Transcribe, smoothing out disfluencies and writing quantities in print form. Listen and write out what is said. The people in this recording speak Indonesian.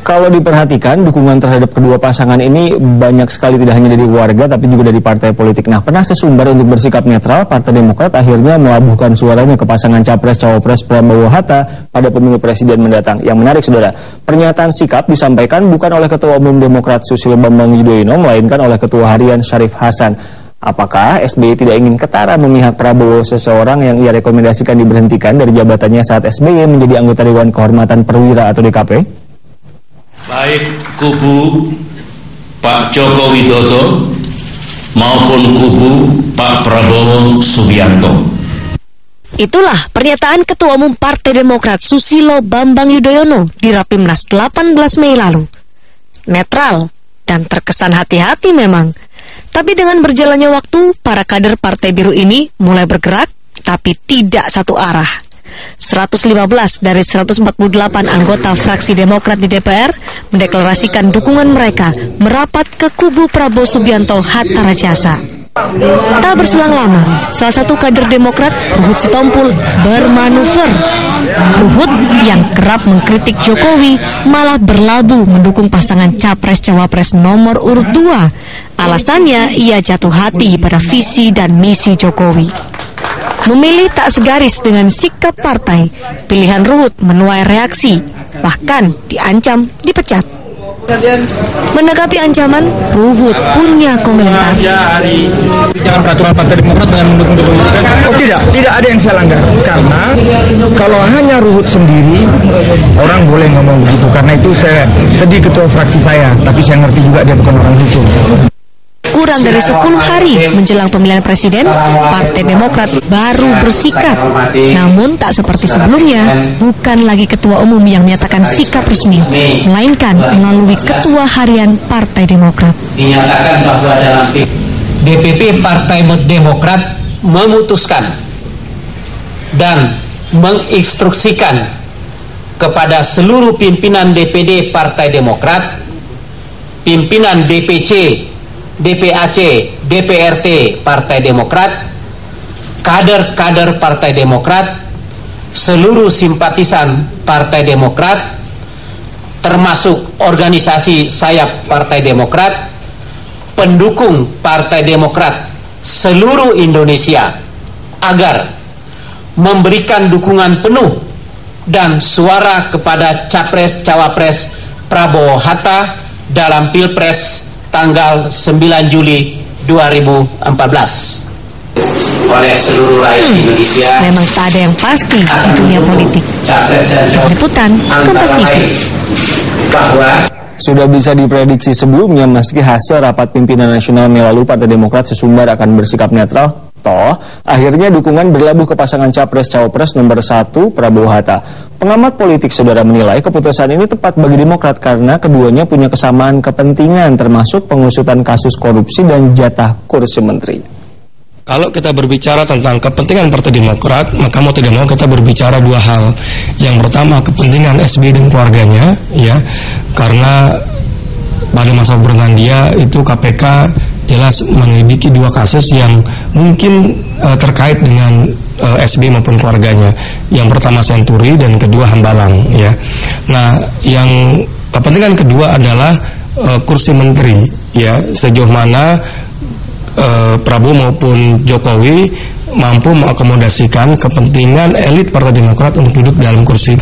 Kalau diperhatikan, dukungan terhadap kedua pasangan ini banyak sekali, tidak hanya dari warga tapi juga dari partai politik. Nah, pernah sesumbar untuk bersikap netral, Partai Demokrat akhirnya melabuhkan suaranya ke pasangan Capres-Cawapres Prabowo Hatta pada pemilu presiden mendatang. Yang menarik, saudara, pernyataan sikap disampaikan bukan oleh Ketua Umum Demokrat Susilo Bambang Yudhoyono, melainkan oleh Ketua Harian Syarif Hasan. Apakah SBY tidak ingin ketara memihak Prabowo, seseorang yang ia rekomendasikan diberhentikan dari jabatannya saat SBY menjadi anggota Dewan Kehormatan Perwira atau DKP? Baik kubu Pak Joko Widodo maupun kubu Pak Prabowo Subianto. Itulah pernyataan Ketua Umum Partai Demokrat Susilo Bambang Yudhoyono di Rapimnas 18 Mei lalu. Netral dan terkesan hati-hati memang. Tapi dengan berjalannya waktu, para kader Partai Biru ini mulai bergerak, tapi tidak satu arah. 115 dari 148 anggota fraksi Demokrat di DPR mendeklarasikan dukungan mereka merapat ke kubu Prabowo Subianto Hatta Rajasa. Tak berselang lama, salah satu kader Demokrat, Ruhut Sitompul, bermanuver. Ruhut yang kerap mengkritik Jokowi malah berlabuh mendukung pasangan Capres-Cawapres nomor urut 2. Alasannya ia jatuh hati pada visi dan misi Jokowi. Memilih tak segaris dengan sikap partai, pilihan Ruhut menuai reaksi, bahkan diancam dipecat. Menanggapi ancaman, Ruhut punya komentar. Jangan peraturan Partai Demokrat dengan mendukung Jokowi. Oh tidak ada yang saya langgar. Karena kalau hanya Ruhut sendiri, orang boleh ngomong begitu. Karena itu saya sedih ketua fraksi saya, tapi saya ngerti juga dia bukan orang hukum. Kurang dari 10 hari menjelang pemilihan presiden, Partai Demokrat baru bersikap. Namun tak seperti sebelumnya, bukan lagi Ketua Umum yang menyatakan sikap resmi, melainkan melalui Ketua Harian Partai Demokrat. Dinyatakan bahwa dalam DPP Partai Demokrat memutuskan dan menginstruksikan kepada seluruh pimpinan DPD Partai Demokrat, pimpinan DPC, DPAC, DPRT Partai Demokrat, kader-kader Partai Demokrat, seluruh simpatisan Partai Demokrat, termasuk organisasi sayap Partai Demokrat, pendukung Partai Demokrat seluruh Indonesia, agar memberikan dukungan penuh dan suara kepada Capres-Cawapres Prabowo Hatta dalam Pilpres tanggal 9 Juli 2014. Oleh seluruh rakyat Indonesia. Memang tak ada yang pasti di dunia politik. Liputan Kompas TV. Sudah bisa diprediksi sebelumnya, meski hasil rapat pimpinan nasional Mei lalu Partai Demokrat sesumbar akan bersikap netral. Toh, akhirnya dukungan berlabuh ke pasangan Capres-Cawapres nomor 1 Prabowo Hatta. Pengamat politik saudara menilai keputusan ini tepat bagi Demokrat karena keduanya punya kesamaan kepentingan termasuk pengusutan kasus korupsi dan jatah kursi menteri. Kalau kita berbicara tentang kepentingan Partai Demokrat, maka mau tidak mau kita berbicara dua hal. Yang pertama kepentingan SBY dan keluarganya, ya, karena pada masa pemerintahan dia itu KPK jelas menyelidiki dua kasus yang mungkin terkait dengan SBY maupun keluarganya. Yang pertama Senturi dan kedua Hambalang, ya. Nah, yang kepentingan kedua adalah kursi menteri, ya, sejauh mana Prabowo maupun Jokowi mampu mengakomodasikan kepentingan elit Partai Demokrat untuk duduk dalam kursi